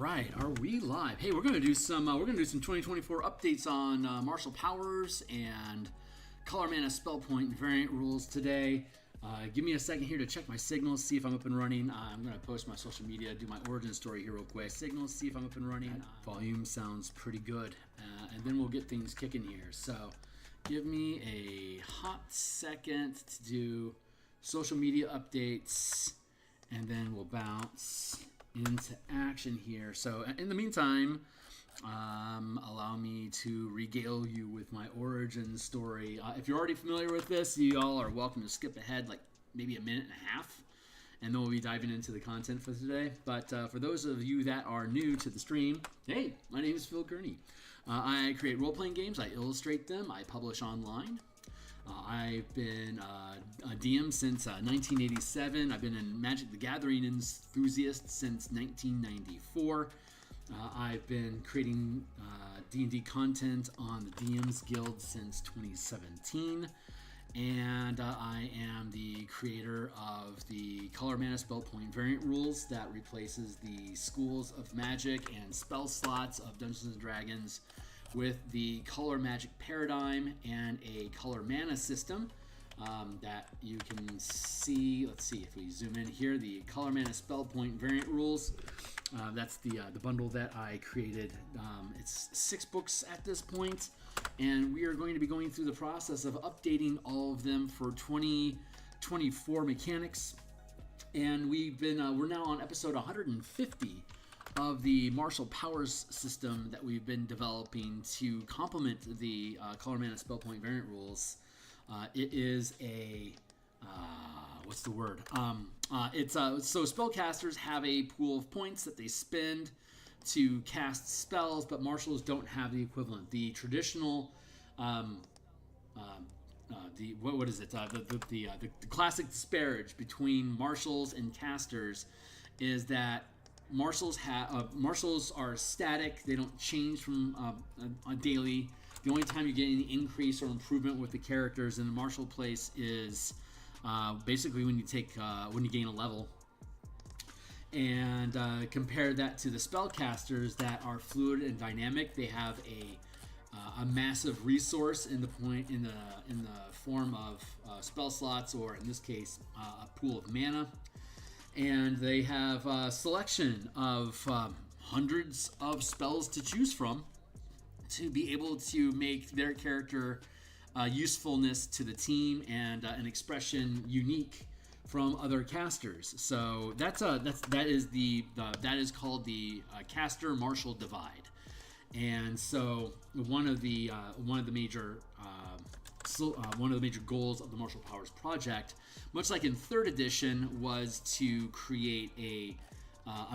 right, are we live? Hey, we're gonna do some 2024 updates on martial powers and color mana spell point variant rules today. Give me a second here to check my signals, see if I'm up and running. I'm gonna post my social media, do my origin story here real quick. Signals, see if I'm up and running. Volume sounds pretty good, and then we'll get things kicking here. So, give me a hot second to do social media updates, and then we'll bounce into action here. So in the meantime, allow me to regale you with my origin story. If you're already familiar with this, you all are welcome to skip ahead like maybe a minute and a half, and then we'll be diving into the content for today. But for those of you that are new to the stream, hey, my name is Phil Gurney. I create role-playing games, I illustrate them, I publish online. I've been a DM since 1987. I've been a Magic the Gathering enthusiast since 1994. I've been creating D&D content on the DMsGuild since 2017. And I am the creator of the Color Mana Spell Point variant rules that replaces the Schools of Magic and spell slots of Dungeons & Dragons with the color magic paradigm and a color mana system that you can see. Let's see if we zoom in here. The color mana spell point variant rules. That's the bundle that I created. It's 6 books at this point, and we are going to be going through the process of updating all of them for 2024 mechanics. And we're now on episode 150 of the martial powers system that we've been developing to complement the color mana spell point variant rules. It is a what's the word? So spellcasters have a pool of points that they spend to cast spells, but martials don't have the equivalent. The traditional the classic disparage between martials and casters is that martials are static. They don't change from a daily. The only time you get any increase or improvement with the characters in the martial place is basically when you gain a level. And compare that to the spellcasters that are fluid and dynamic. They have a massive resource in the form of spell slots, or in this case, a pool of mana. And they have a selection of hundreds of spells to choose from to be able to make their character usefulness to the team and an expression unique from other casters. So that is called the caster martial divide. And so one of the major goals of the Martial Powers Project, much like in 3rd edition, was to create a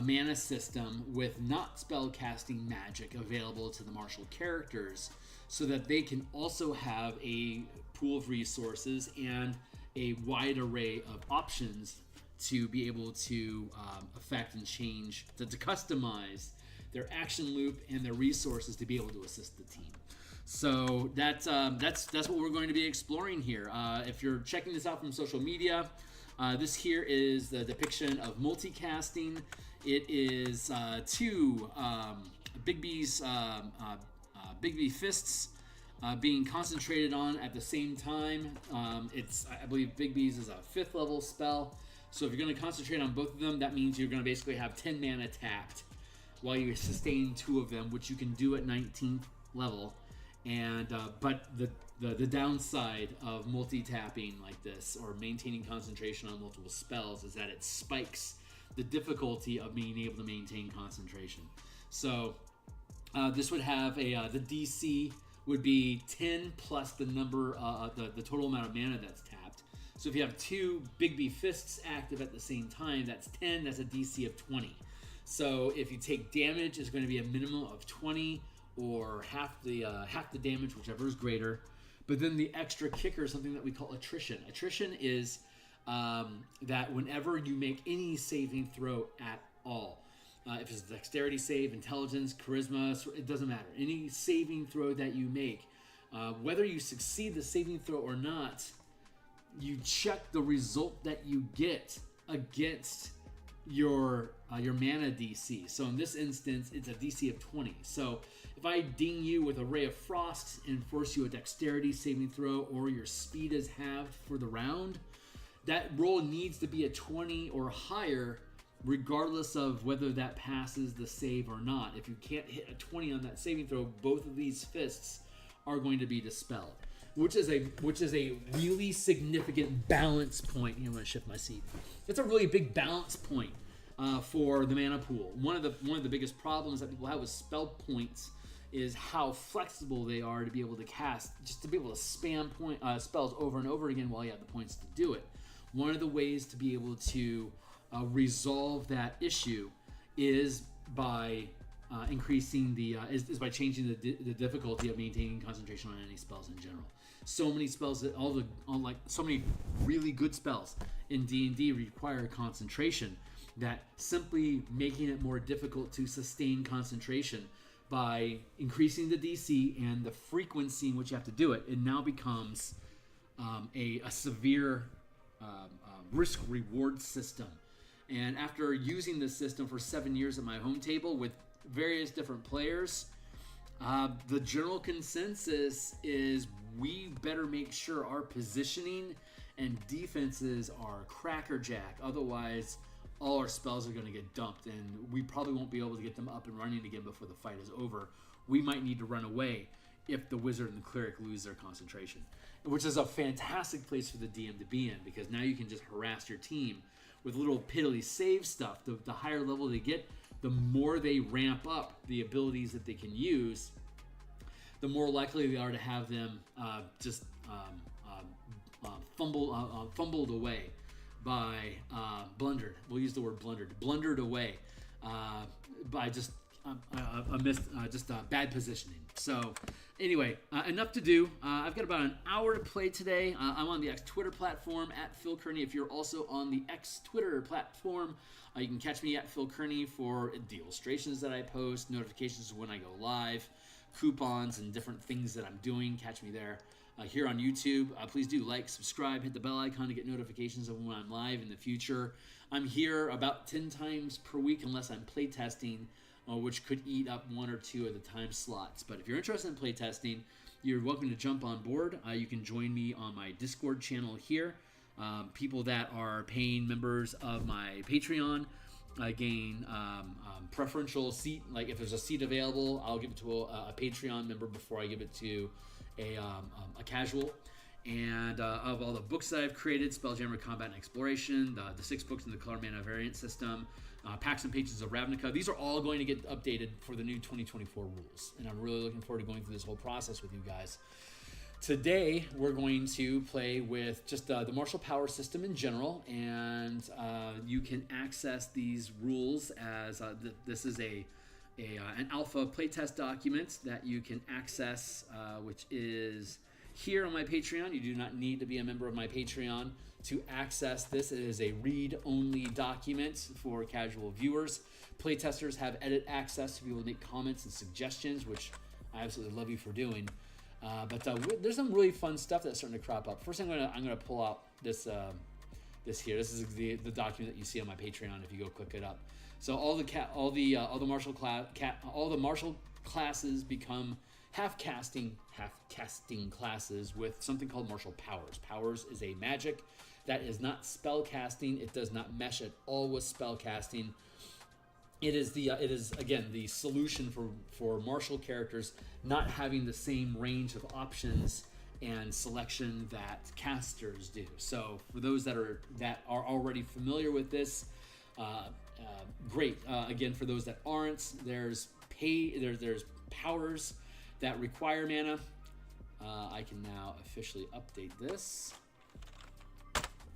mana system with not spellcasting magic available to the martial characters, so that they can also have a pool of resources and a wide array of options to be able to affect and change, to customize their action loop and their resources to be able to assist the team. So that's what we're going to be exploring here. If you're checking this out from social media, this here is the depiction of multicasting. It is 2 Big B fists being concentrated on at the same time. I believe Big B's is a 5th level spell. So if you're going to concentrate on both of them, that means you're going to basically have 10 mana tapped while you sustain 2 of them, which you can do at 19th level. And but the downside of multi-tapping like this, or maintaining concentration on multiple spells, is that it spikes the difficulty of being able to maintain concentration. So this would have the DC would be 10 plus the number, the total amount of mana that's tapped. So if you have 2 Big B fists active at the same time, that's 10. That's a DC of 20. So if you take damage, it's going to be a minimum of 20. Or half the damage, whichever is greater. But then the extra kicker is something that we call attrition. Attrition is that whenever you make any saving throw at all, if it's a dexterity save, intelligence, charisma, it doesn't matter. Any saving throw that you make, whether you succeed the saving throw or not, you check the result that you get against your mana DC. So in this instance, it's a DC of 20. So if I ding you with a Ray of Frost and force you a dexterity saving throw, or your speed is halved for the round, that roll needs to be a 20 or higher, regardless of whether that passes the save or not. If you can't hit a 20 on that saving throw, both of these fists are going to be dispelled, which is a really significant balance point. I'm going to shift my seat. It's a really big balance point for the mana pool. One of the biggest problems that people have with spell points is how flexible they are to be able to cast, just to be able to spam spells over and over again while you have the points to do it. One of the ways to be able to resolve that issue is by increasing is by changing the difficulty of maintaining concentration on any spells in general. So many spells that so many really good spells in D&D require concentration, that simply making it more difficult to sustain concentration by increasing the DC and the frequency in which you have to do it, it now becomes a severe risk reward system. And after using this system for 7 years at my home table with various different players, the general consensus is we better make sure our positioning and defenses are crackerjack. Otherwise, all our spells are going to get dumped, and we probably won't be able to get them up and running again before the fight is over. We might need to run away if the wizard and the cleric lose their concentration, which is a fantastic place for the DM to be in, because now you can just harass your team with little piddly save stuff. The higher level they get, the more they ramp up the abilities that they can use, the more likely they are to have them fumbled away by blundered. We'll use the word blundered away by just bad positioning. So anyway, enough to do. I've got about an hour to play today. I'm on the X Twitter platform at Phil Kearney. If you're also on the X Twitter platform, you can catch me at Phil Kearney for the illustrations that I post, notifications when I go live, coupons, and different things that I'm doing. Catch me there. Here on YouTube, please do like, subscribe, hit the bell icon to get notifications of when I'm live in the future. I'm here about 10 times per week unless I'm playtesting, which could eat up 1 or 2 of the time slots. But if you're interested in playtesting, you're welcome to jump on board. You can join me on my Discord channel here. People that are paying members of my Patreon gain preferential seat. Like if there's a seat available, I'll give it to a Patreon member before I give it to a casual. And of all the books that I've created, Spelljammer, Combat, and Exploration, the 6 books in the Color Mana variant system, Pacts and Pages of Ravnica, these are all going to get updated for the new 2024 rules. And I'm really looking forward to going through this whole process with you guys. Today, we're going to play with just the martial power system in general, and you can access these rules as this is an alpha playtest document that you can access, which is here on my Patreon. You do not need to be a member of my Patreon to access this. It is a read-only document for casual viewers. Playtesters have edit access to be able to make comments and suggestions, which I absolutely love you for doing. But there's some really fun stuff that's starting to crop up. First, I'm gonna pull out this here. This is the document that you see on my Patreon if you go click it up. So all the martial classes become half casting classes with something called martial powers. Powers is a magic that is not spell casting. It does not mesh at all with spell casting. It is again the solution for martial characters not having the same range of options and selection that casters do. So for those that are already familiar with this, great. Again, for those that aren't, there's powers that require mana. I can now officially update this.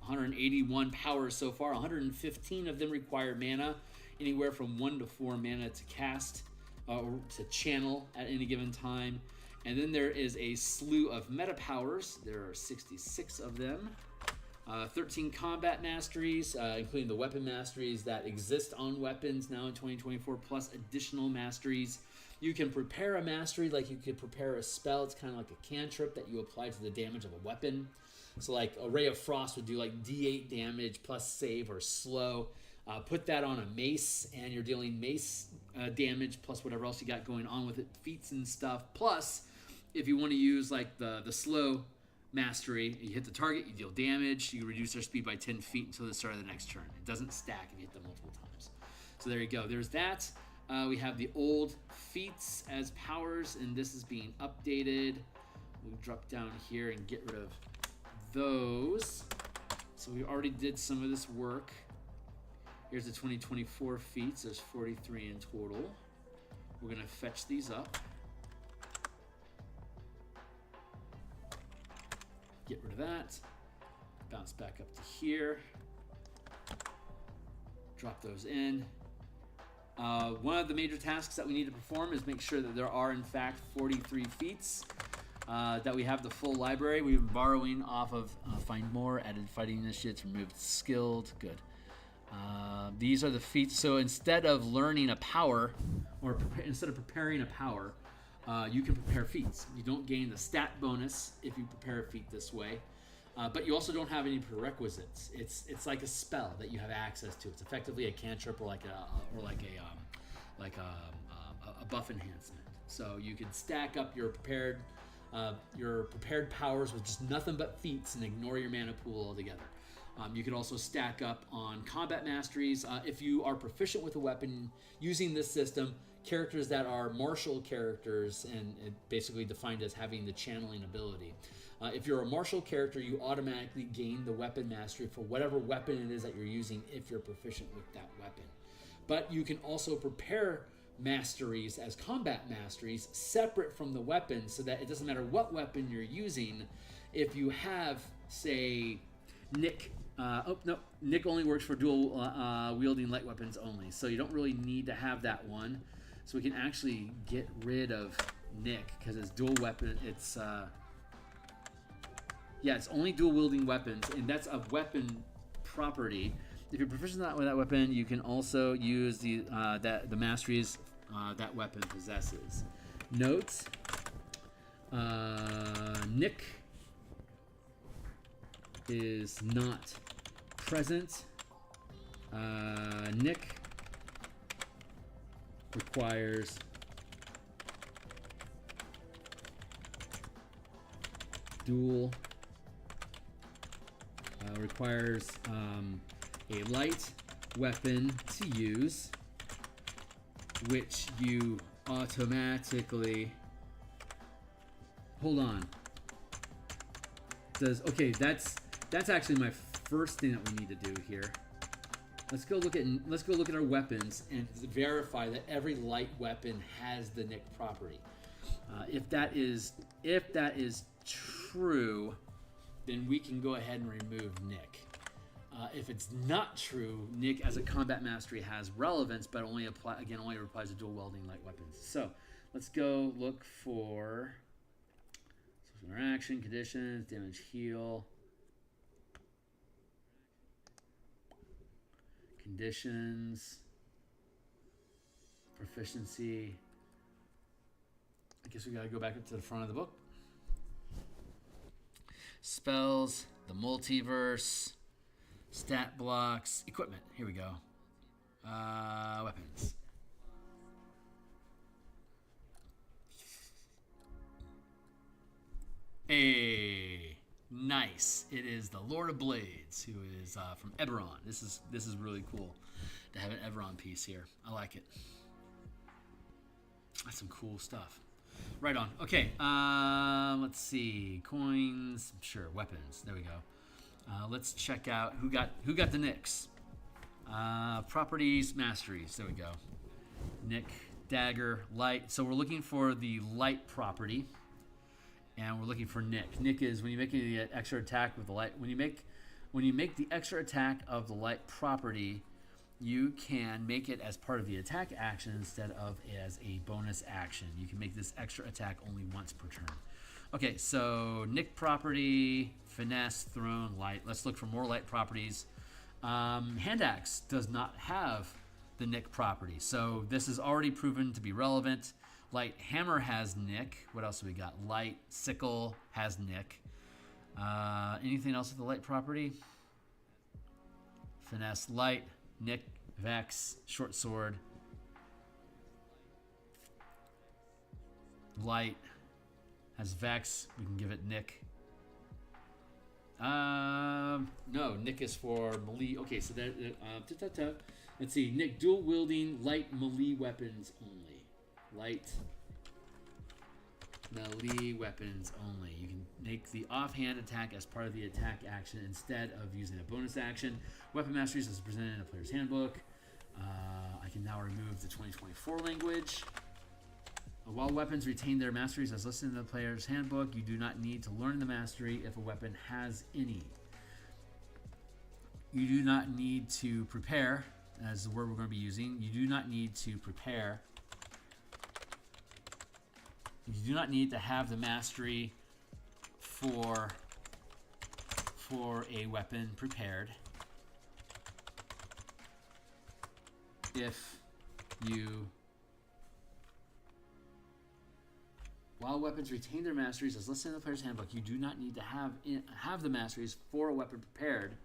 181 powers so far. 115 of them require mana, anywhere from 1 to 4 mana to cast or to channel at any given time. And then there is a slew of meta powers. There are 66 of them. 13 combat masteries, including the weapon masteries that exist on weapons now in 2024, plus additional masteries. You can prepare a mastery like you could prepare a spell. It's kind of like a cantrip that you apply to the damage of a weapon. So like a Ray of Frost would do like D8 damage plus save or slow. Put that on a mace, and you're dealing mace damage plus whatever else you got going on with it, feats and stuff. Plus, if you want to use like the slow mastery, you hit the target, you deal damage, you reduce their speed by 10 feet until the start of the next turn. It doesn't stack if you hit them multiple times. So there you go. There's that. We have the old feats as powers, and this is being updated. We'll drop down here and get rid of those. So we already did some of this work. Here's the 2024 feats. There's 43 in total. We're going to fetch these up. Get rid of that. Bounce back up to here. Drop those in. One of the major tasks that we need to perform is make sure that there are, in fact, 43 feats. That we have the full library. We've been borrowing off of Find More, added fighting initiates, removed skilled. Good. These are the feats. So instead of learning a power, or instead of preparing a power, you can prepare feats. You don't gain the stat bonus if you prepare a feat this way, but you also don't have any prerequisites. It's like a spell that you have access to. It's effectively a cantrip or like a buff enhancement. So you can stack up your prepared powers with just nothing but feats and ignore your mana pool altogether. You can also stack up on combat masteries. If you are proficient with a weapon using this system, characters that are martial characters, and basically defined as having the channeling ability. If you're a martial character, you automatically gain the weapon mastery for whatever weapon it is that you're using if you're proficient with that weapon. But you can also prepare masteries as combat masteries separate from the weapon, so that it doesn't matter what weapon you're using. If you have, say, Nick, Nick only works for dual wielding light weapons only, so you don't really need to have that one. So we can actually get rid of Nick because it's dual weapon. It's it's only dual wielding weapons, and that's a weapon property. If you're proficient with that weapon, you can also use the masteries that weapon possesses. Note: Nick is not present. Nick requires dual. Requires a light weapon to use, which you automatically. Hold on. That's actually my first thing that we need to do here. Let's go look at our weapons and verify that every light weapon has the Nick property. If that is true, then we can go ahead and remove Nick. If it's not true, Nick as a combat mastery has relevance, but only applies to dual wielding light weapons. So let's go look for social interaction, conditions, damage, heal, conditions, proficiency. I guess we gotta go back up to the front of the book. Spells, the multiverse, stat blocks, equipment. Here we go. Weapons. Hey, nice. It is the Lord of Blades, who is from Eberron. This is really cool to have an Eberron piece here. I like it. That's some cool stuff. Right on. Okay, let's see. Coins. Sure. Weapons. There we go. Let's check out who got the Nicks. Properties, masteries. There we go. Nick, dagger, light. So we're looking for the light property, and we're looking for Nick. Nick is when you make the extra attack with the light. When you make the extra attack of the light property, you can make it as part of the attack action instead of as a bonus action. You can make this extra attack only once per turn. Okay, so Nick property, finesse, throne, light. Let's look for more light properties. Hand axe does not have the Nick property, so this is already proven to be relevant. Light hammer has Nick. What else have we got? Light sickle has Nick. Anything else with the light property? Finesse, light. Nick, Vex, short sword, light, has Vex. We can give it Nick. No, Nick is for melee. Okay, so that let's see. Nick, dual wielding light melee weapons only. Light melee weapons only. You can make the offhand attack as part of the attack action instead of using a bonus action. Weapon masteries is presented in a player's handbook. I can now remove the 2024 language. While weapons retain their masteries as listed in the player's handbook, you do not need to learn the mastery if a weapon has any. You do not need to prepare, as the word we're going to be using. You do not need to prepare. You do not need to have the mastery for a weapon prepared. If you, while weapons retain their masteries as listed in the player's handbook, you do not need to have the masteries for a weapon prepared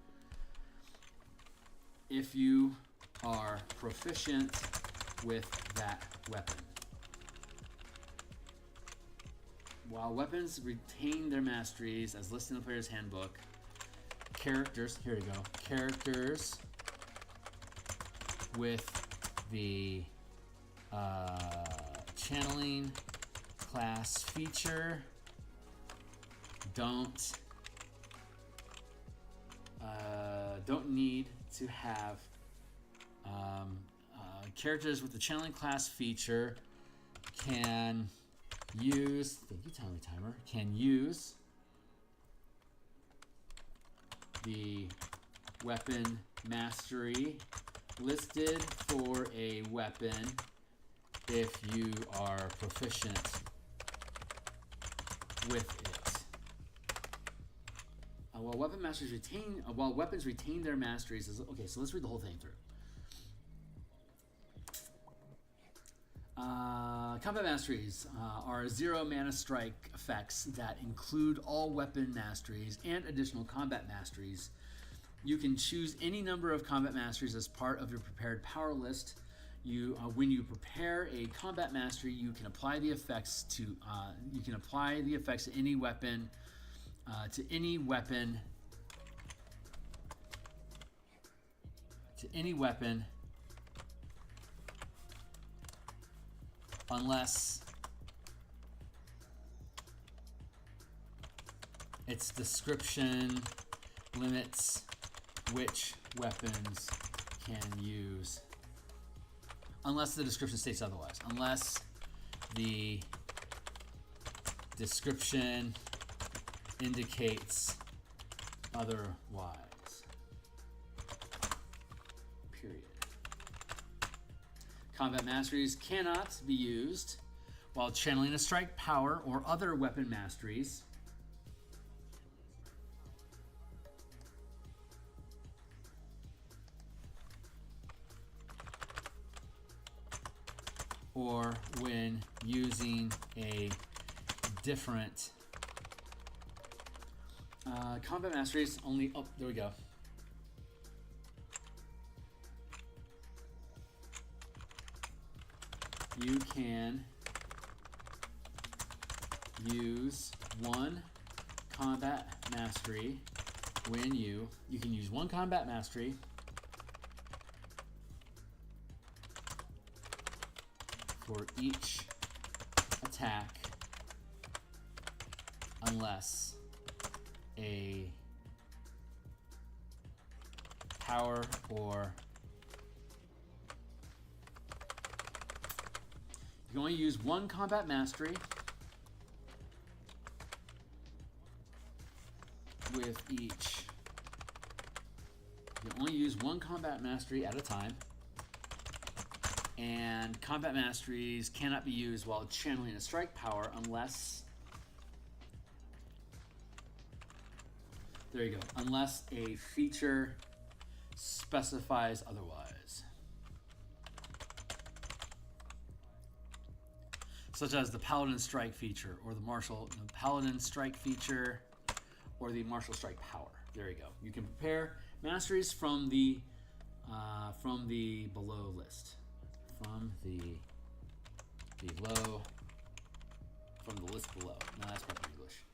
if you are proficient with that weapon. While weapons retain their masteries as listed in the player's handbook, characters, here we go, characters with the channeling class feature don't need to have characters with the channeling class feature can use, thank you Timely Timer, can use the weapon mastery listed for a weapon if you are proficient with it. While weapons retain their masteries. Okay, so let's read the whole thing through. Combat masteries are 0 mana strike effects that include all weapon masteries and additional combat masteries. You can choose any number of combat masteries as part of your prepared power list. When you prepare a combat mastery, you can apply the effects to any weapon unless its description limits which weapons can use. Unless the description states otherwise. Unless the description indicates otherwise. Period. Combat masteries cannot be used while channeling a strike power or other weapon masteries. Or when using a different combat masteries only. Oh, there we go. You can use one combat mastery when you can use one combat mastery for each attack unless a power or you can only use one combat mastery with each. You can only use one combat mastery at a time. And combat masteries cannot be used while channeling a strike power unless, there you go, unless a feature specifies otherwise. Such as the paladin strike feature or the paladin strike feature or the martial strike power. There you go. You can prepare masteries from the from the below list. From the list below. No, that's probably English.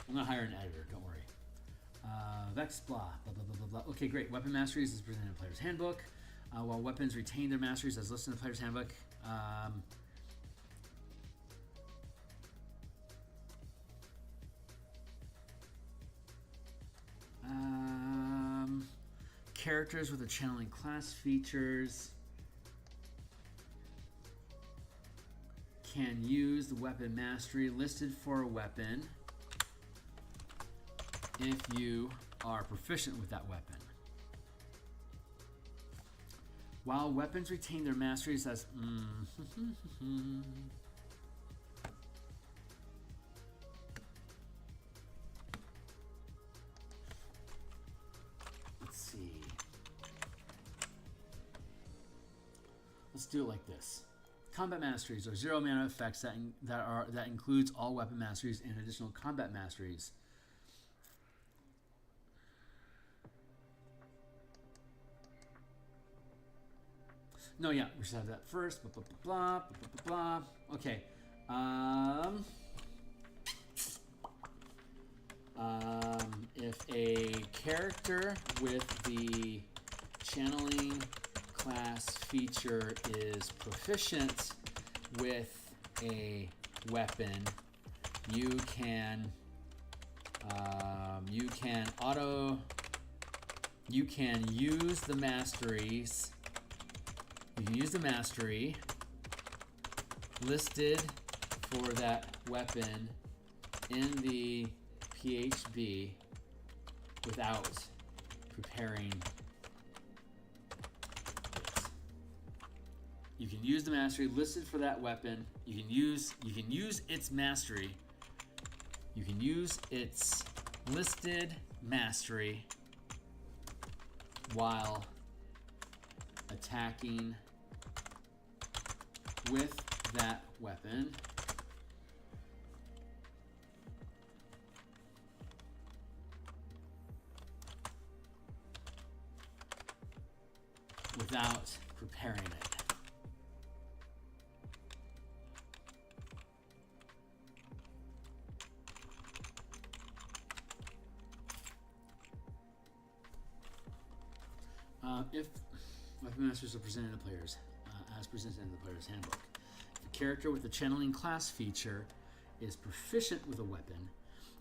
I'm gonna hire an editor. Don't worry. Vex blah blah blah blah blah blah. Okay, great. Weapon masteries is presented in the player's handbook. While weapons retain their masteries as listed in the player's handbook. Characters with the channeling class features can use the weapon mastery listed for a weapon if you are proficient with that weapon. While weapons retain their masteries as let's see. Let's do it like this. Combat masteries are 0 mana effects that includes all weapon masteries and additional combat masteries. No, yeah, we should have that first. Blah, blah, blah, blah, blah, blah. Okay. If a character with the channeling class feature is proficient with a weapon, you can use the masteries. You can use the mastery listed for that weapon in the PHB without preparing it. You can use the mastery listed for that weapon. You can use its mastery. You can use its listed mastery while attacking with that weapon without preparing it. If weapon masters are presented to players as presented in the player's handbook. If a character with the channeling class feature is proficient with a weapon,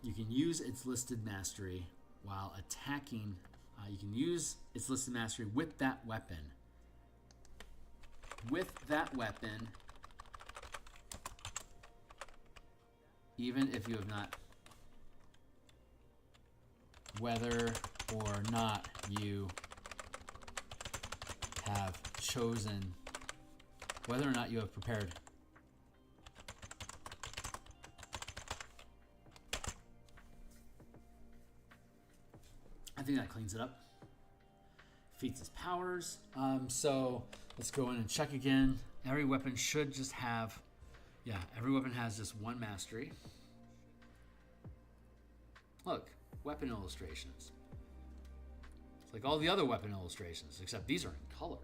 you can use its listed mastery while attacking. You can use its listed mastery with that weapon. With that weapon, even if you have not, whether or not you have chosen, whether or not you have prepared. I think that cleans it up. Feats as powers. So let's go in and check again. Every weapon should just have, yeah, every weapon has just one mastery. Look, weapon illustrations. It's like all the other weapon illustrations, except these are in color.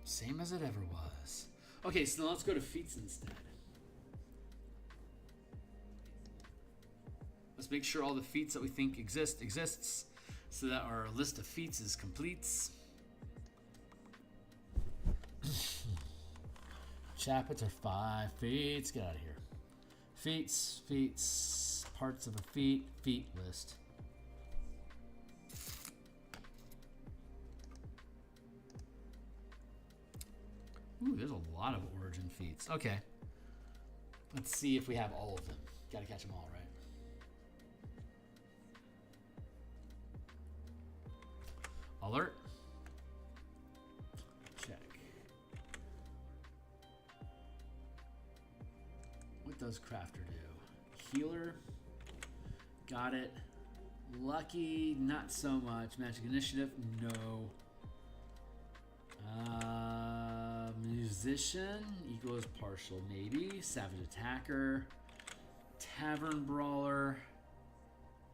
Same as it ever was. Okay, so now let's go to feats instead. Let's make sure all the feats that we think exists, so that our list of feats is complete. Chapter 5 feats. Get out of here. Feats, parts of a feat list. Ooh, there's a lot of origin feats. Okay. Let's see if we have all of them. Gotta catch them all, right? Alert. Check. What does Crafter do? Healer. Got it. Lucky, not so much. Magic Initiative, no. Musician equals partial, maybe. Savage Attacker. Tavern Brawler.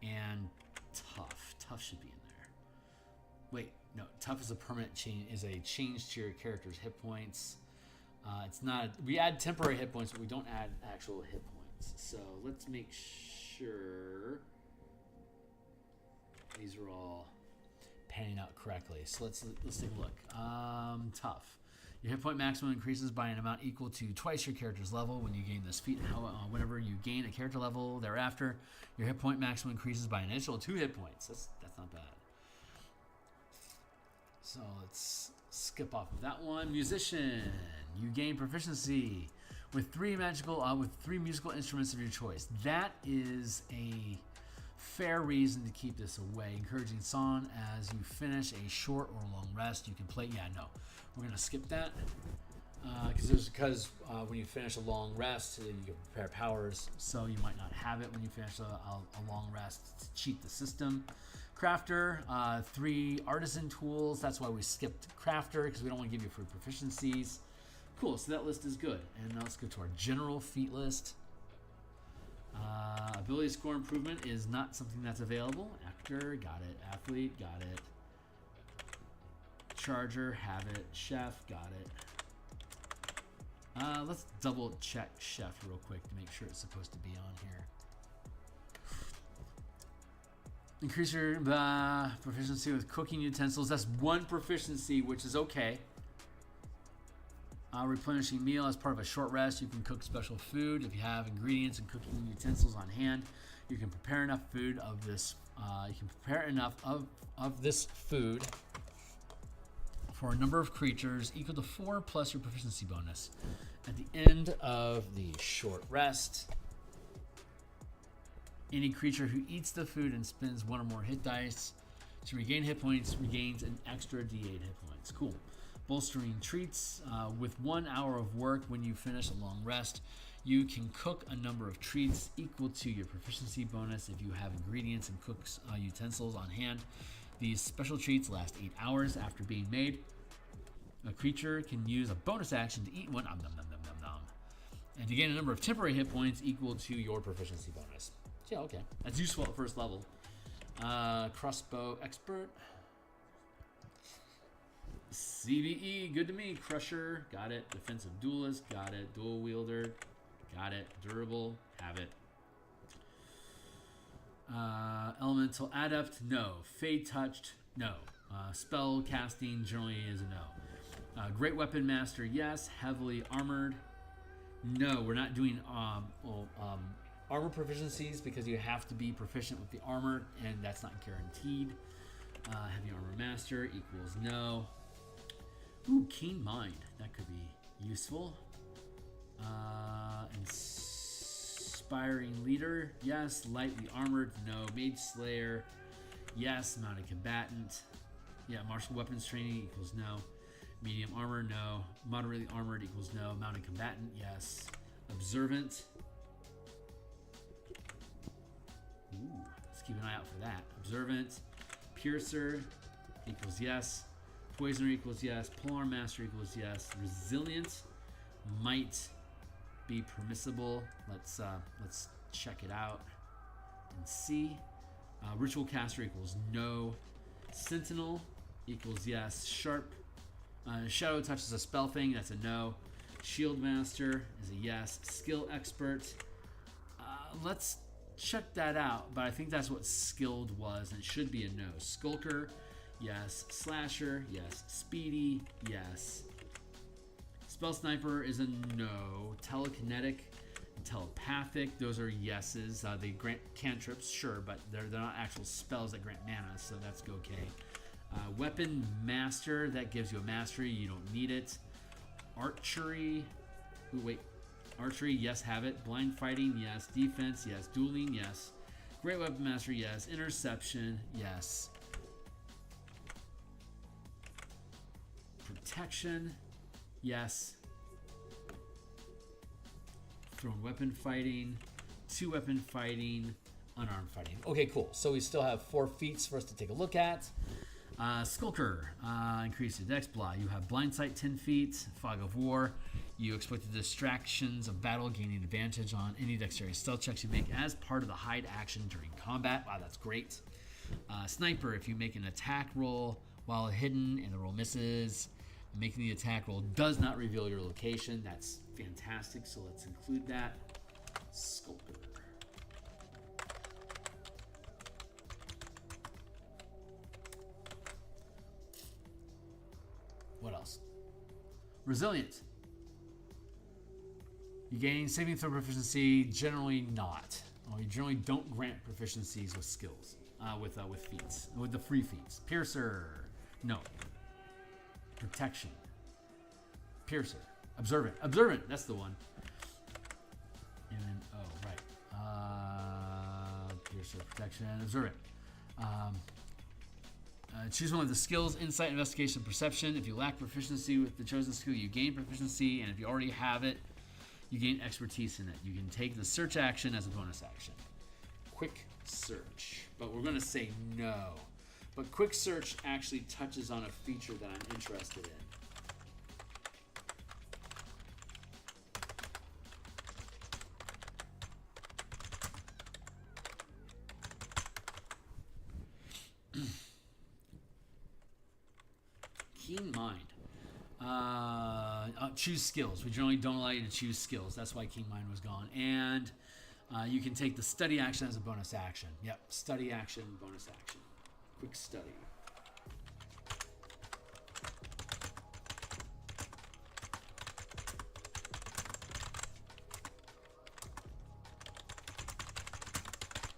And Tough. Tough should be in there. Wait, no. Tough is a permanent change. Is a change to your character's hit points. It's not. We add temporary hit points, but we don't add actual hit points. So let's make sure these are all panning out correctly. So let's take a look. Tough. Your hit point maximum increases by an amount equal to twice your character's level when you gain this feat. Whenever you gain a character level thereafter, your hit point maximum increases by an additional 2 hit points. That's not bad. So let's skip off of that one. Musician. You gain proficiency with 3 musical instruments of your choice. That is a fair reason to keep this away. Encouraging song as you finish a short or long rest. You can play. Yeah, no, we're gonna skip that because when you finish a long rest, you can prepare powers. So you might not have it when you finish a long rest to cheat the system. Crafter, 3 artisan tools. That's why we skipped crafter because we don't want to give you free proficiencies. Cool, so that list is good. And now let's go to our general feat list. Ability score improvement is not something that's available. Actor, got it. Athlete, got it. Charger, have it. Chef, got it. Let's double check chef real quick to make sure it's supposed to be on here. Increase your proficiency with cooking utensils. That's 1 proficiency, which is okay. Replenishing meal as part of a short rest. You can cook special food if you have ingredients and cooking utensils on hand. You can prepare enough food of this. You can prepare enough of this food for a number of creatures equal to 4 plus your proficiency bonus. At the end of the short rest, any creature who eats the food and spends 1 or more hit dice to regain hit points regains an extra D8 hit points. Cool. Bolstering treats. With 1 hour of work when you finish a long rest, you can cook a number of treats equal to your proficiency bonus if you have ingredients and cooks utensils on hand. These special treats last 8 hours after being made. A creature can use a bonus action to eat one. Nom, nom, nom, nom, nom, nom. And to gain a number of temporary hit points equal to your proficiency bonus. Yeah, okay. That's useful at first level. Crossbow expert. CBE, good to me. Crusher, got it. Defensive duelist, got it. Dual wielder, got it. Durable, have it. Elemental adept, no. Fade touched, no. Spell casting generally is a no. Great weapon master, yes. Heavily armored, no. We're not doing armor proficiencies because you have to be proficient with the armor, and that's not guaranteed. Heavy armor master equals no. Ooh, keen mind. That could be useful. Inspiring leader, yes. Lightly armored, no. Mage slayer, yes. Mounted combatant, yeah. Martial weapons training equals no. Medium armor, no. Moderately armored equals no. Mounted combatant, yes. Observant. Ooh, let's keep an eye out for that. Observant. Piercer equals yes. Poisoner equals yes. Polearm master equals yes. Resilient might be permissible. Let's check it out and see. Ritual caster equals no. Sentinel equals yes. Sharp. Shadow touch is a spell thing. That's a no. Shield master is a yes. Skill expert. Let's check that out, but I think that's what skilled was, and it should be a no. Skulker, yes. Slasher, yes. Speedy, yes. Spell sniper is a no. Telekinetic and telepathic, those are yeses. They grant cantrips, sure, but they're not actual spells that grant mana, so that's okay. Weapon master, that gives you a mastery, you don't need it. Archery, ooh, wait. Archery, yes, have it. Blind fighting, yes. Defense, yes. Dueling, yes. Great weapon master, yes. Interception, yes. Protection, yes. Thrown weapon fighting, 2 weapon fighting, unarmed fighting. Okay, cool. So we still have 4 feats for us to take a look at. Skulker, increase your dex, blah. You have blind sight 10 feet, fog of war. You exploit the distractions of battle, gaining advantage on any dexterity stealth checks you make as part of the hide action during combat. Wow, that's great. Sniper, if you make an attack roll while hidden and the roll misses. Making the attack roll does not reveal your location. That's fantastic, so let's include that. Skulker. What else? Resilient. You gain saving throw proficiency, generally not. You generally don't grant proficiencies with skills, with feats, with the free feats. Piercer, no. Protection. Piercer. Observant. Observant, that's the one. And then, oh, right. Piercer, protection, observant. Choose one of the skills, insight, investigation, perception. If you lack proficiency with the chosen skill, you gain proficiency, and if you already have it, you gain expertise in it. You can take the search action as a bonus action. Quick search. But we're going to say no. But quick search actually touches on a feature that I'm interested in. Keen mind. Choose skills. We generally don't allow you to choose skills. That's why Keen Mind was gone. And you can take the study action as a bonus action. Yep, study action, bonus action. Quick study.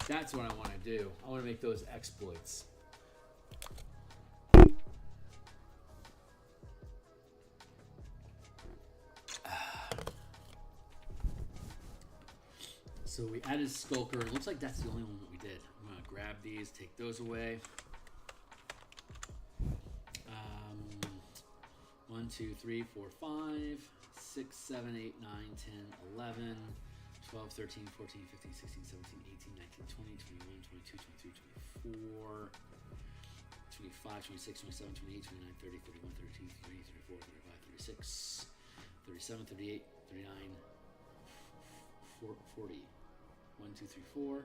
That's what I want to do. I want to make those exploits. So we added Skulker. It looks like that's the only one that we did. I'm going to grab these, take those away. 1, 2, 3, 4, 5, 6, 7, 8, 9, 10, 11, 12, 13, 14, 15, 16, 17, 18, 19, 20, 21, 22, 23, 24, 25, 26, 27, 28, 29, 30, 31, 32, 33, 34, 35, 36, 37, 38, 39, 40. 1, 2, 3, 4,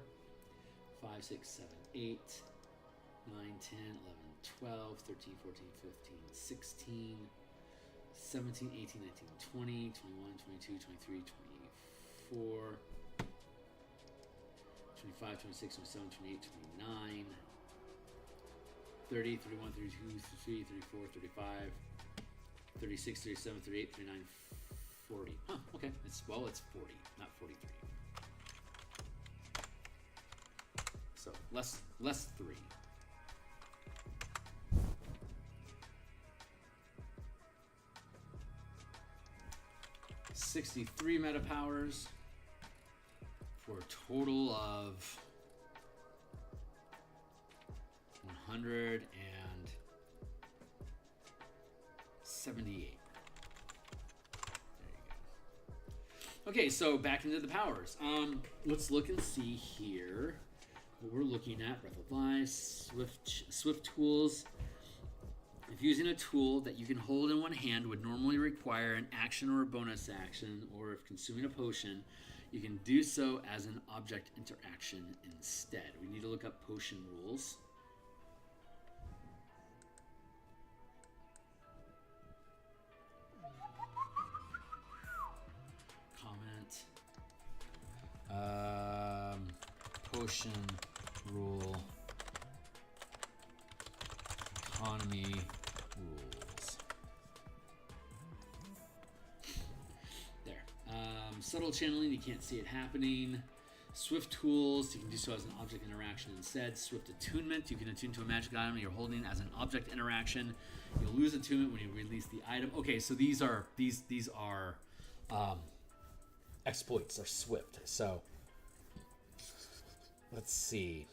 5, 6, 7, 8, 9, 10, 11, 12, 13, 14, 15, 16, 17, 18, 19, 20, 21, 22, 23, 24, 25, 26, 27, 28, 29, 30, 31, 32, 33, 34, 35, 36, 37, 38, 39, 40. Huh, okay. It's 40, not 43. So less 3. $63 meta powers for a total of 178. There you go. Okay, so back into the powers. Let's look and see here what we're looking at. Breath of Life, Swift tools. If using a tool that you can hold in one hand would normally require an action or a bonus action, or if consuming a potion, you can do so as an object interaction instead. We need to look up potion rules. Potion rule economy rules. There. Subtle channeling, you can't see it happening. Swift tools, you can do so as an object interaction instead. Swift attunement, you can attune to a magic item you're holding as an object interaction. You'll lose attunement when you release the item. Okay, so these are exploits, are swift. So let's see.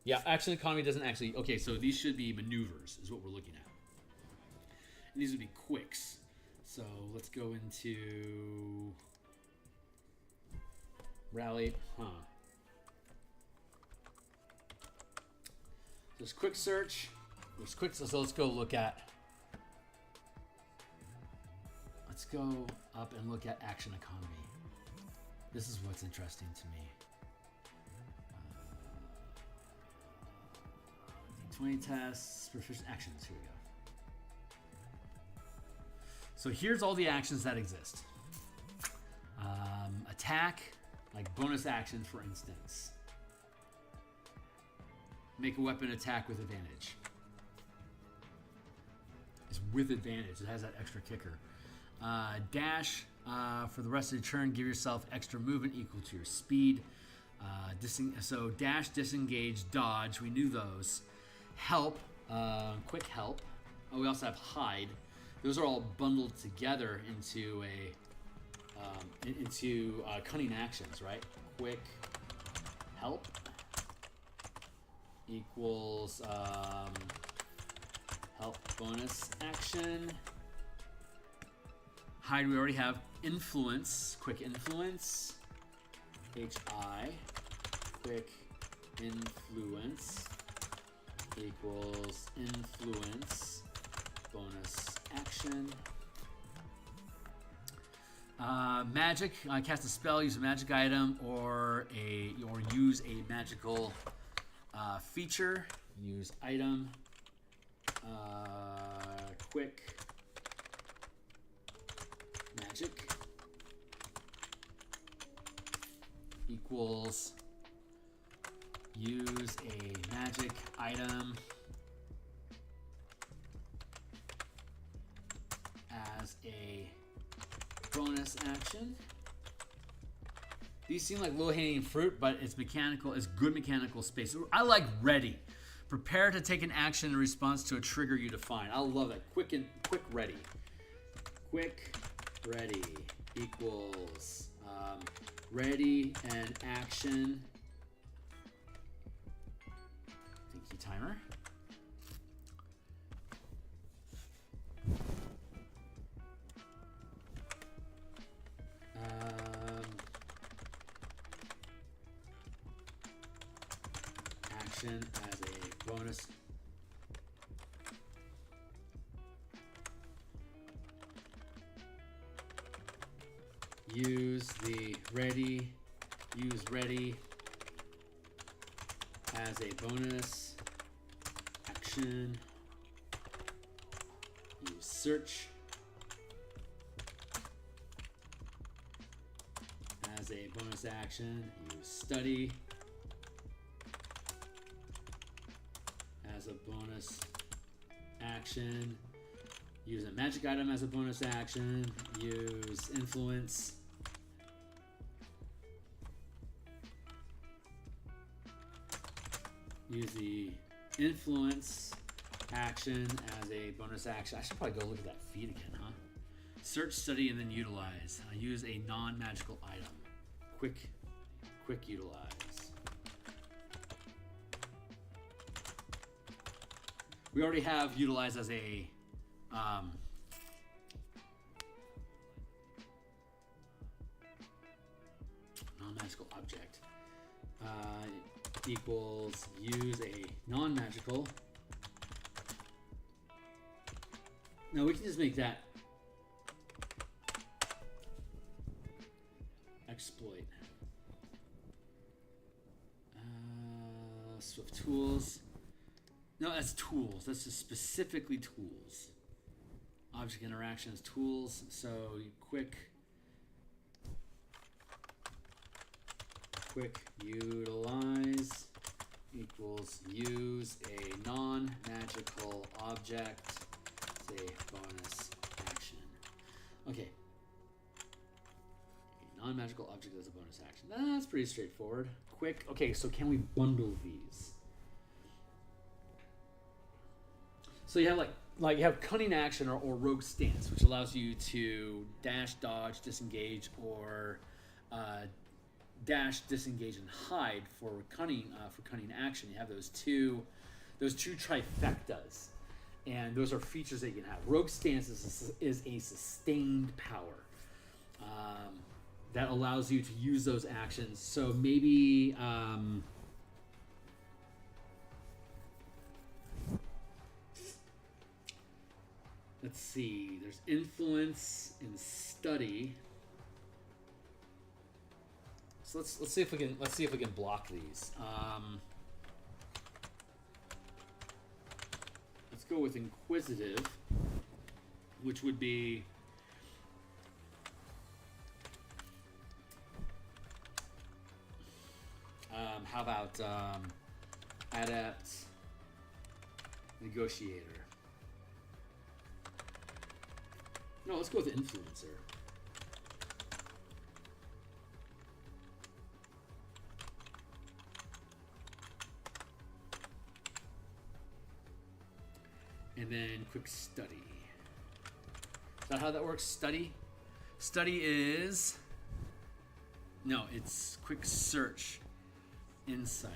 Yeah, action economy doesn't actually. Okay, so these should be maneuvers, is what we're looking at. And these would be quicks. So let's go into rally. There's quick search. There's quick. So let's go look at. Let's go up and look at action economy. This is what's interesting to me. 20 tests, proficient actions. Here we go. So here's all the actions that exist. Attack, like bonus actions, for instance. Make a weapon attack with advantage. It's with advantage. It has that extra kicker. Dash, for the rest of the turn, give yourself extra movement equal to your speed. So dash, disengage, dodge. We knew those. Help, quick help. Oh, we also have hide. Those are all bundled together into cunning actions, right? Quick help equals help bonus action. Hide, we already have. Influence, quick influence. HI, quick influence equals influence bonus action. Magic, cast a spell, use a magic item, or use a magical feature. Use item. Quick magic equals use a magic item as a bonus action. These seem like low-hanging fruit, but it's mechanical. It's good mechanical space. I like ready. Prepare to take an action in response to a trigger you define. I love that. Quick ready. Quick ready equals ready and action. Thank you, timer. Action as a bonus. Use ready as a bonus action. Use search as a bonus action. Use study as a bonus action. Use a magic item as a bonus action. Use influence. Use the influence action as a bonus action. I should probably go look at that feat again, huh? Search, study, and then utilize. Use a non-magical item. Quick utilize. We already have utilize as a non-magical object. Equals use a non-magical. Now we can just make that exploit. Swift tools. No, that's tools. That's just specifically tools. Object interactions, tools. So quick utilize equals use a non-magical object. Say bonus action. Okay. A non-magical object as a bonus action. That's pretty straightforward. Quick. Okay, so can we bundle these? So you have like you have cunning action or rogue stance, which allows you to dash, dodge, disengage, or dash, disengage, and hide for cunning action. You have those two trifectas, and those are features that you can have. Rogue stance is a sustained power that allows you to use those actions. So maybe. Let's see. There's influence and study. So let's see if we can block these. Let's go with inquisitive, which would be How about adept negotiator? No, let's go with influencer. And then quick study. Is that how that works? Study? Study is... No, it's quick search. Insight.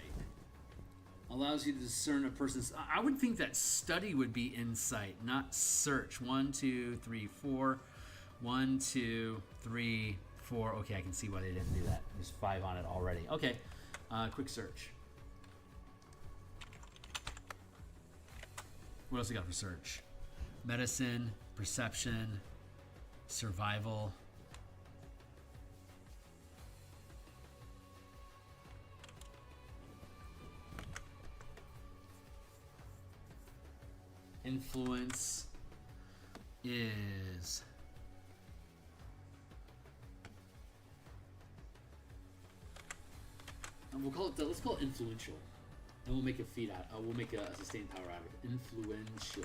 Allows you to discern a person's... I would think that study would be insight, not search. 1, 2, 3, 4. 1, 2, 3, 4. Okay, I can see why they didn't do that. There's 5 on it already. Okay, quick search. What else we got for search? Medicine, perception, survival. Influence is... we'll call it, let's call it influential. And we'll make a feat out. We'll make a sustained power out of it. Influential.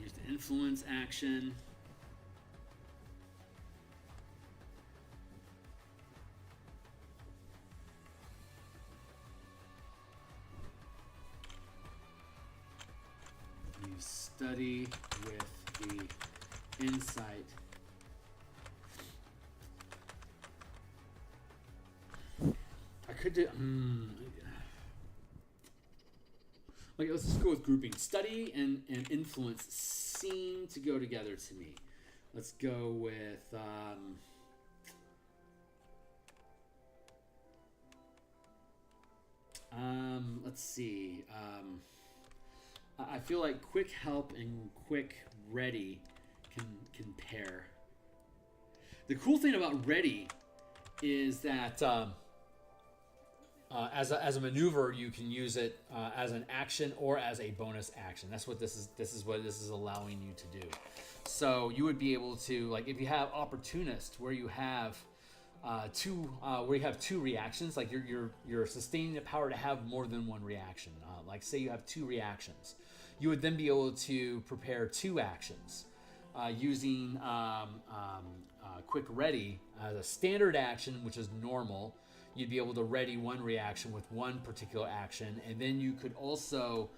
Use the influence action. You study with the insight. I could do... Okay, let's just go with grouping. Study and influence seem to go together to me. Let's go with... let's see. I feel like quick help and quick ready can pair. The cool thing about ready is that as a maneuver, you can use it as an action or as a bonus action. That's what this is. This is what this is allowing you to do. So you would be able to, like, if you have opportunist, where you have two reactions, like you're sustaining the power to have more than one reaction. Like say you have 2 reactions, you would then be able to prepare 2 actions using quick ready as a standard action, which is normal. You'd be able to ready 1 reaction with 1 particular action, and then you could also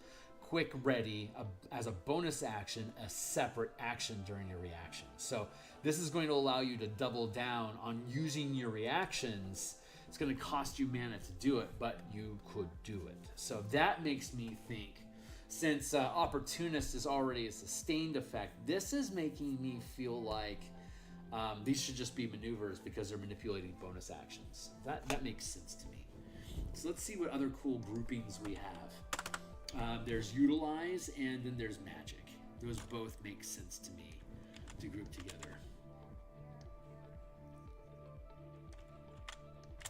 quick ready as a bonus action a separate action during your reaction. So this is going to allow you to double down on using your reactions. It's going to cost you mana to do it, but you could do it. So that makes me think, since opportunist is already a sustained effect, this is making me feel like these should just be maneuvers because they're manipulating bonus actions. That makes sense to me. So let's see what other cool groupings we have. There's utilize, and then there's magic. Those both make sense to me to group together.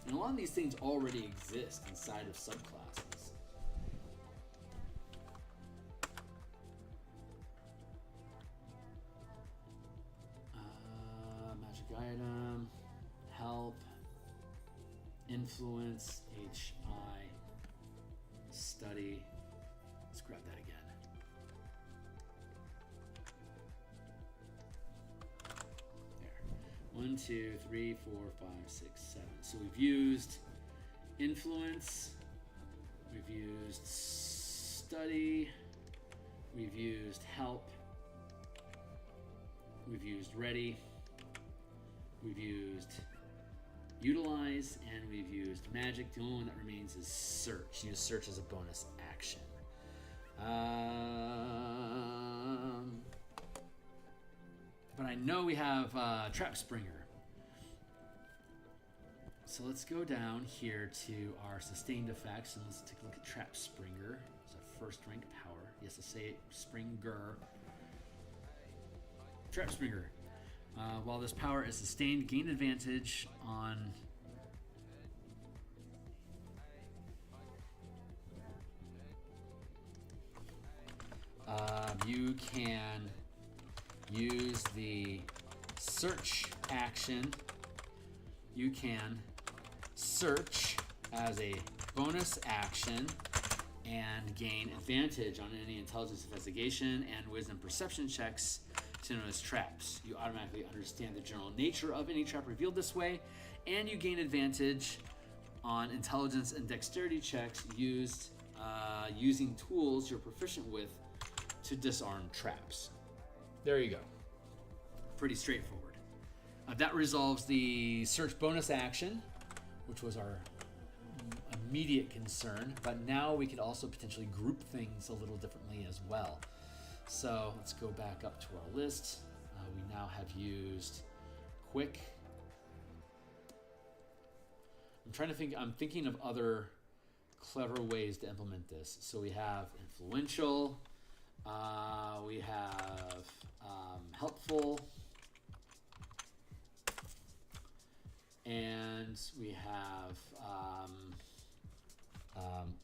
And a lot of these things already exist inside of subclasses. Magic item, help, influence, HI, study. Let's grab that again. There. 1, 2, 3, 4, 5, 6, 7. So we've used influence, we've used study, we've used help, we've used ready, we've used utilize, and we've used magic. The only one that remains is search. Use search as a bonus action. But I know we have Trap Springer. So let's go down here to our sustained effects and let's take a look at Trap Springer. It's our first rank power. Yes, I say it, Springer. Trap Springer. While this power is sustained, gain advantage on You can use the search action. You can search as a bonus action and gain advantage on any intelligence investigation and wisdom perception checks to notice traps. You automatically understand the general nature of any trap revealed this way, and you gain advantage on intelligence and dexterity checks used using tools you're proficient with to disarm traps. There you go. Pretty straightforward. That resolves the search bonus action, which was our immediate concern, but now we could also potentially group things a little differently as well. So let's go back up to our list. We now have used quick. I'm thinking of other clever ways to implement this. So we have influential, we have helpful, and we have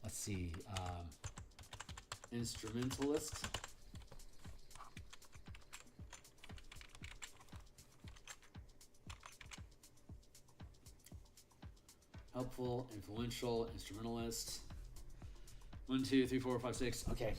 let's see, instrumentalist. Helpful, influential, instrumentalist. 1, 2, 3, 4, 5, 6. Okay.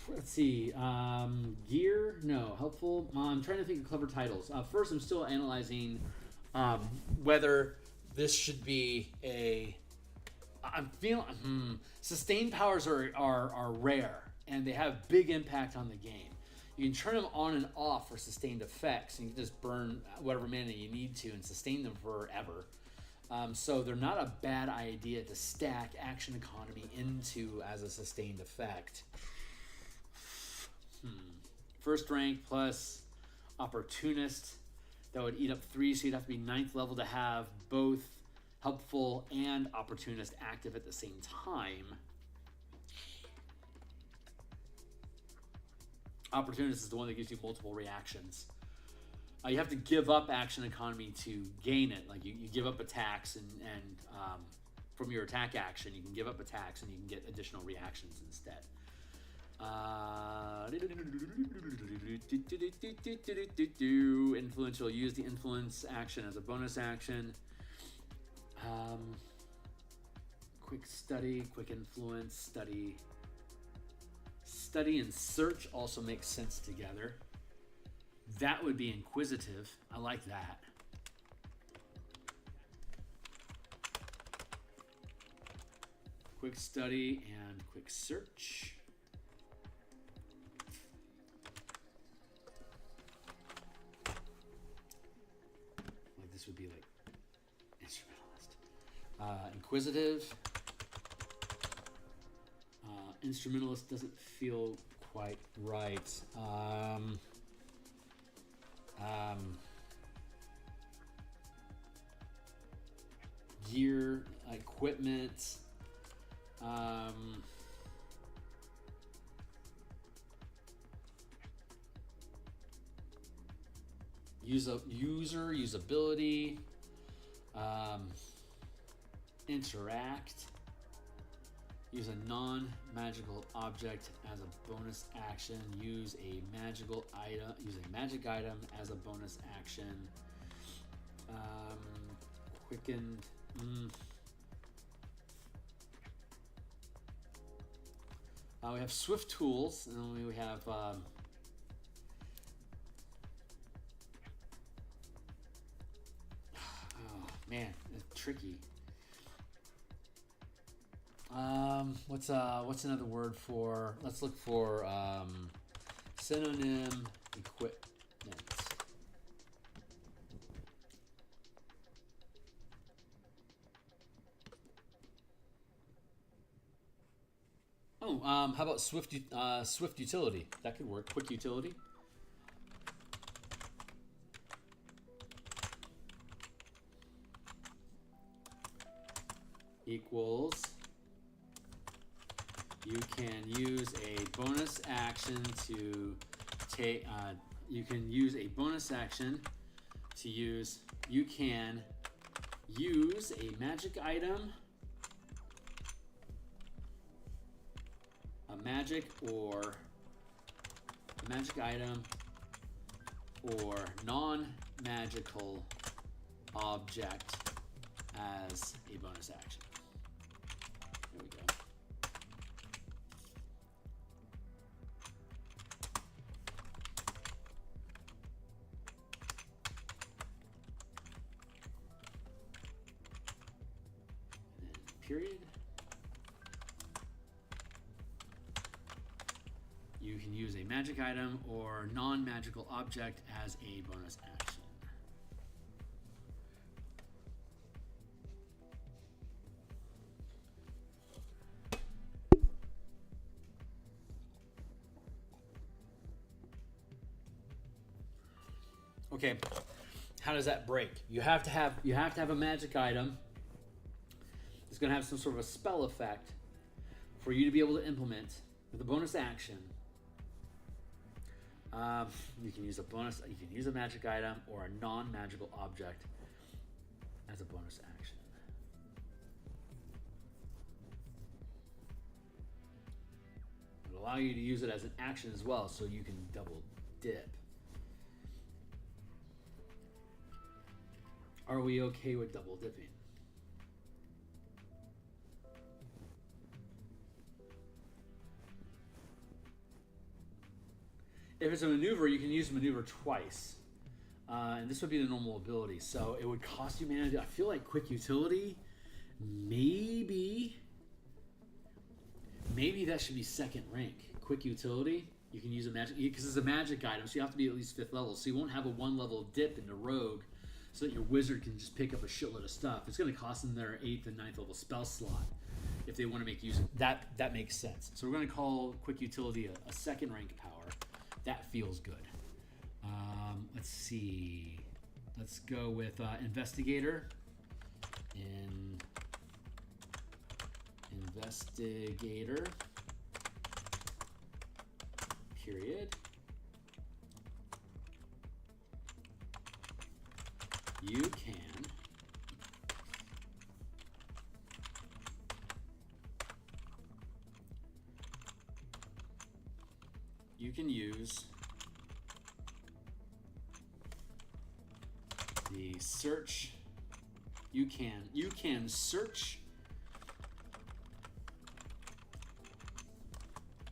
Let's see. Gear? No. Helpful? I'm trying to think of clever titles. First, I'm still analyzing whether this should be a... I'm feeling... Sustained powers are rare, and they have big impact on the game. You can turn them on and off for sustained effects, and you can just burn whatever mana you need to and sustain them forever. So they're not a bad idea to stack action economy into as a sustained effect. First rank plus opportunist. That would eat up 3, so you'd have to be 9th level to have both helpful and opportunist active at the same time. Opportunist is the one that gives you multiple reactions. You have to give up action economy to gain it. Like you give up attacks and from your attack action, you can give up attacks and you can get additional reactions instead. Influential. Use the influence action as a bonus action. Quick study, quick influence, study and search also makes sense together. That would be inquisitive. I like that. Quick study and quick search. Like this would be like instrumentalist. Inquisitive. Instrumentalist doesn't feel quite right. Gear, equipment. Usability. Interact. Use a non-magical object as a bonus action. Use a magical item. Use a magic item as a bonus action. Quickened. We have swift tools, and then we have oh man, it's tricky. What's another word for? Let's look for synonym equipment. Oh, how about swift utility? That could work. Quick utility. Equals You can use a bonus action to take. You can use a bonus action to use. You can use a magic item, a magic item, or non-magical object as a bonus action. There we go. And then period. You can use a magic item or non-magical object as a bonus action. Okay, how does that break? You have to have a magic item. It's going to have some sort of a spell effect for you to be able to implement with a bonus action. You can use a magic item or a non-magical object as a bonus action. It'll allow you to use it as an action as well, so you can double dip. Are we okay with double dipping? If it's a maneuver, you can use maneuver twice. And this would be the normal ability. So it would cost you mana. I feel like quick utility, maybe that should be second rank. Quick utility, you can use a magic, because it's a magic item, so you have to be at least 5th level. So you won't have a 1 level dip into rogue so that your wizard can just pick up a shitload of stuff. It's going to cost them their 8th and 9th level spell slot if they want to make use of that. That makes sense. So we're going to call quick utility a second rank power. That feels good. Let's see. Let's go with investigator. Investigator. Period. You can use the search. You can search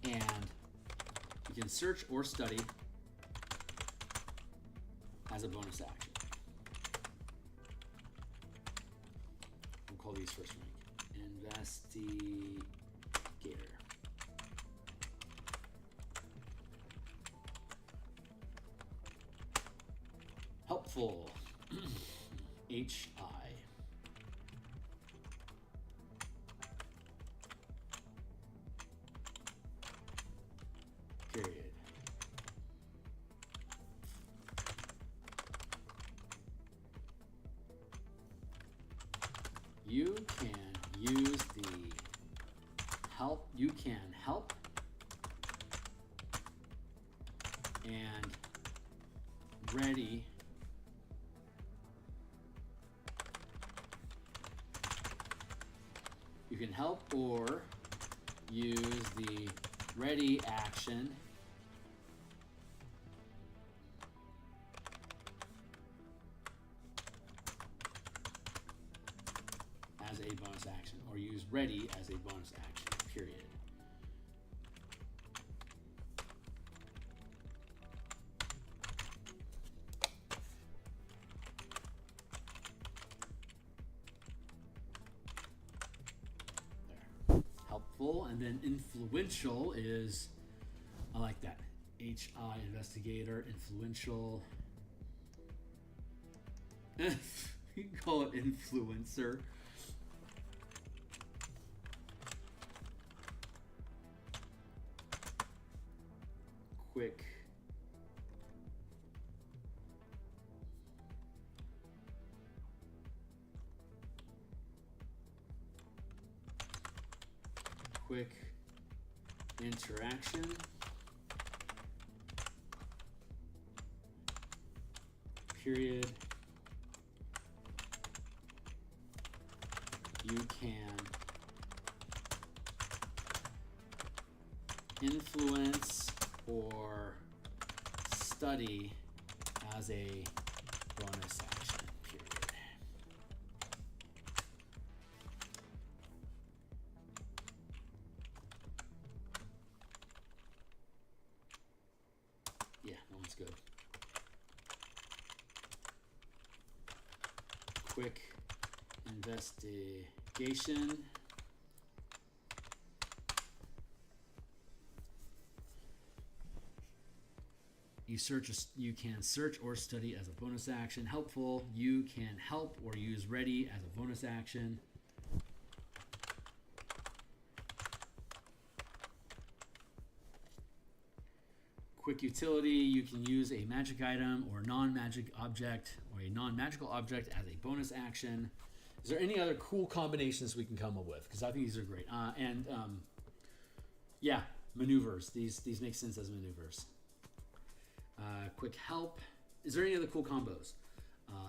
and you can search or study as a bonus action. We'll call these first rank. Investigator. Helpful. HI. Period. You can use the help. You can help and ready. You can help or use the ready action as a bonus action, or use ready as a bonus action, period. And then influential is, I like that. HI, investigator, influential. You can call it influencer. Quick. Quick interaction. Period. You can influence or study as a bonus action, period. Yeah, that one's good. Quick investigation. You can search or study as a bonus action. Helpful. You can help or use ready as a bonus action. Quick utility. You can use a magic item or non-magic object or a non-magical object as a bonus action. Is there any other cool combinations we can come up with? Because I think these are great. Yeah, maneuvers. These make sense as maneuvers. Quick help. Is there any other cool combos?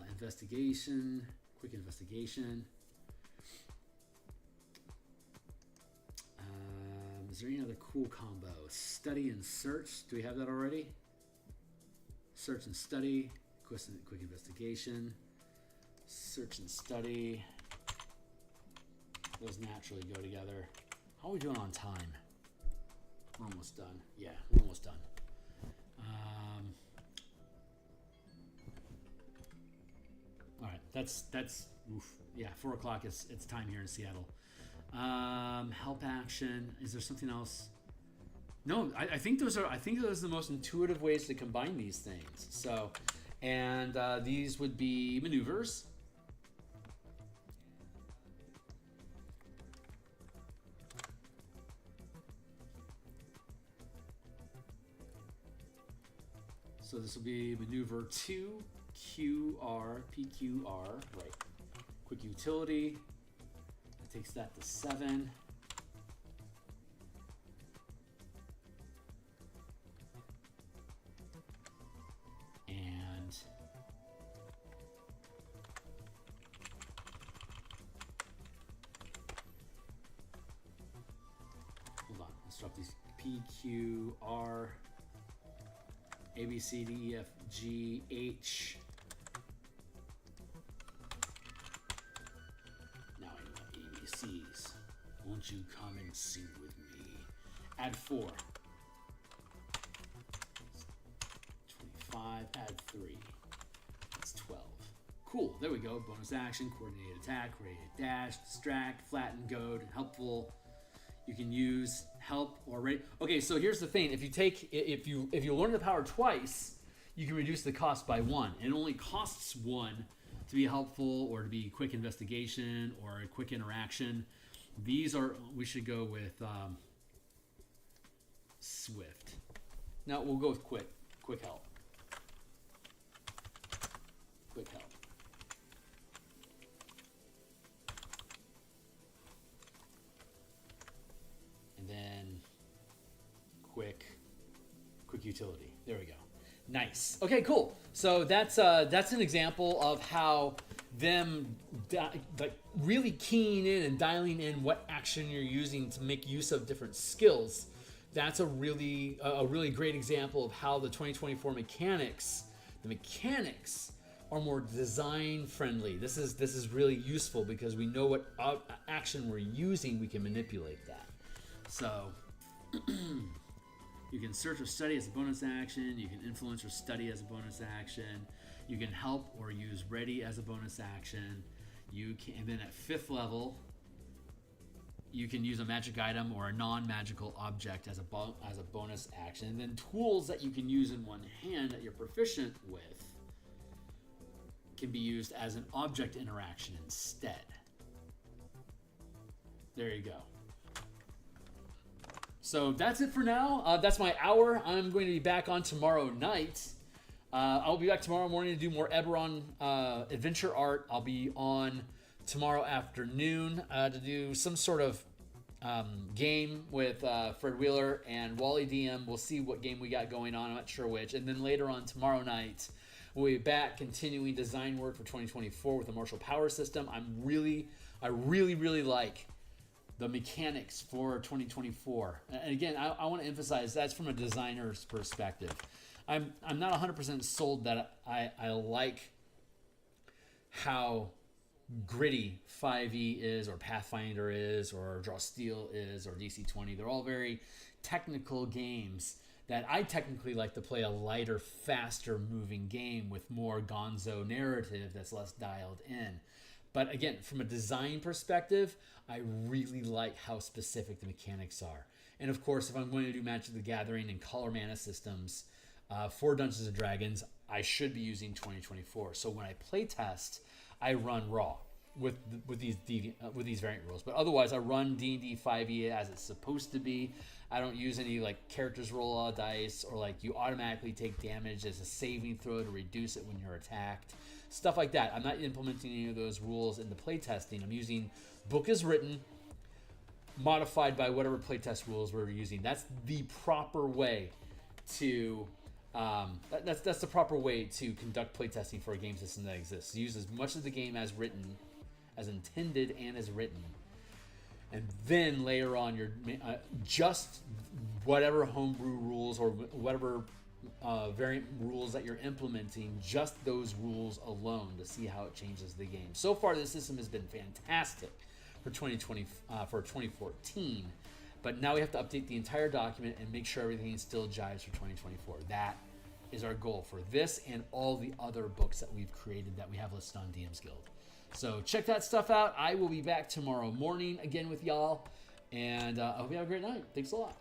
Investigation. Quick investigation. Is there any other cool combo? Study and search. Do we have that already? Search and study. Quick investigation. Search and study. Those naturally go together. How are we doing on time? We're almost done. Yeah, we're almost done. All right, that's oof. Yeah, 4 o'clock is it's time here in Seattle. Help action. Is there something else? No, I think those are the most intuitive ways to combine these things. So, and these would be maneuvers. So this will be maneuver 2, QR, PQR, right. Quick utility, that takes that to 7. And hold on, let's drop these PQR. A, B, C, D, E, F, G, H. Now I know ABCs. Won't you come and sing with me? Add 4. 25, add 3. That's 12. Cool, there we go. Bonus action, coordinated attack, coordinated dash, distract, flatten, goad, helpful. You can use help or ready. Okay, so here's the thing. If you learn the power twice, you can reduce the cost by 1. It only costs 1 to be helpful or to be quick investigation or a quick interaction. These are, we should go with swift. Now we'll go with quick help. Quick help. Then quick utility. There we go. Nice. Okay, cool. So that's an example of how them like really keying in and dialing in what action you're using to make use of different skills. That's a really great example of how the 2024 mechanics are more design friendly. This is really useful because we know what action we're using. We can manipulate that. So you can search or study as a bonus action. You can influence or study as a bonus action. You can help or use ready as a bonus action. You can, and then at 5th level, you can use a magic item or a non-magical object as a bonus action. And then tools that you can use in one hand that you're proficient with can be used as an object interaction instead. There you go. So that's it for now. That's my hour. I'm going to be back on tomorrow night. I'll be back tomorrow morning to do more Eberron adventure art. I'll be on tomorrow afternoon to do some sort of game with Fred Wheeler and Wally DM. We'll see what game we got going on. I'm not sure which. And then later on tomorrow night, we'll be back continuing design work for 2024 with the Martial Power System. I really like the mechanics for 2024. And again, I want to emphasize that's from a designer's perspective. I'm not 100% sold that I like how gritty 5e is, or Pathfinder is, or Draw Steel is, or DC-20. They're all very technical games that I technically like to play a lighter, faster moving game with more gonzo narrative that's less dialed in. But again, from a design perspective, I really like how specific the mechanics are. And of course, if I'm going to do Magic the Gathering and color mana systems for Dungeons and Dragons, I should be using 2024. So when I play test, I run raw with these variant rules. But otherwise, I run D&D 5e as it's supposed to be. I don't use any like characters roll a dice, or like you automatically take damage as a saving throw to reduce it when you're attacked. Stuff like that. I'm not implementing any of those rules in the playtesting. I'm using book as written, modified by whatever playtest rules we're using. That's the proper way to that's the proper way to conduct playtesting for a game system that exists. Use as much of the game as written, as intended and as written, and then later on you're just whatever homebrew rules or whatever variant rules that you're implementing, just those rules alone, to see how it changes the game. So far, this system has been fantastic for 2014. But now we have to update the entire document and make sure everything still jives for 2024. That is our goal for this and all the other books that we've created that we have listed on DMsGuild. So check that stuff out. I will be back tomorrow morning again with y'all. And I hope you have a great night. Thanks a lot.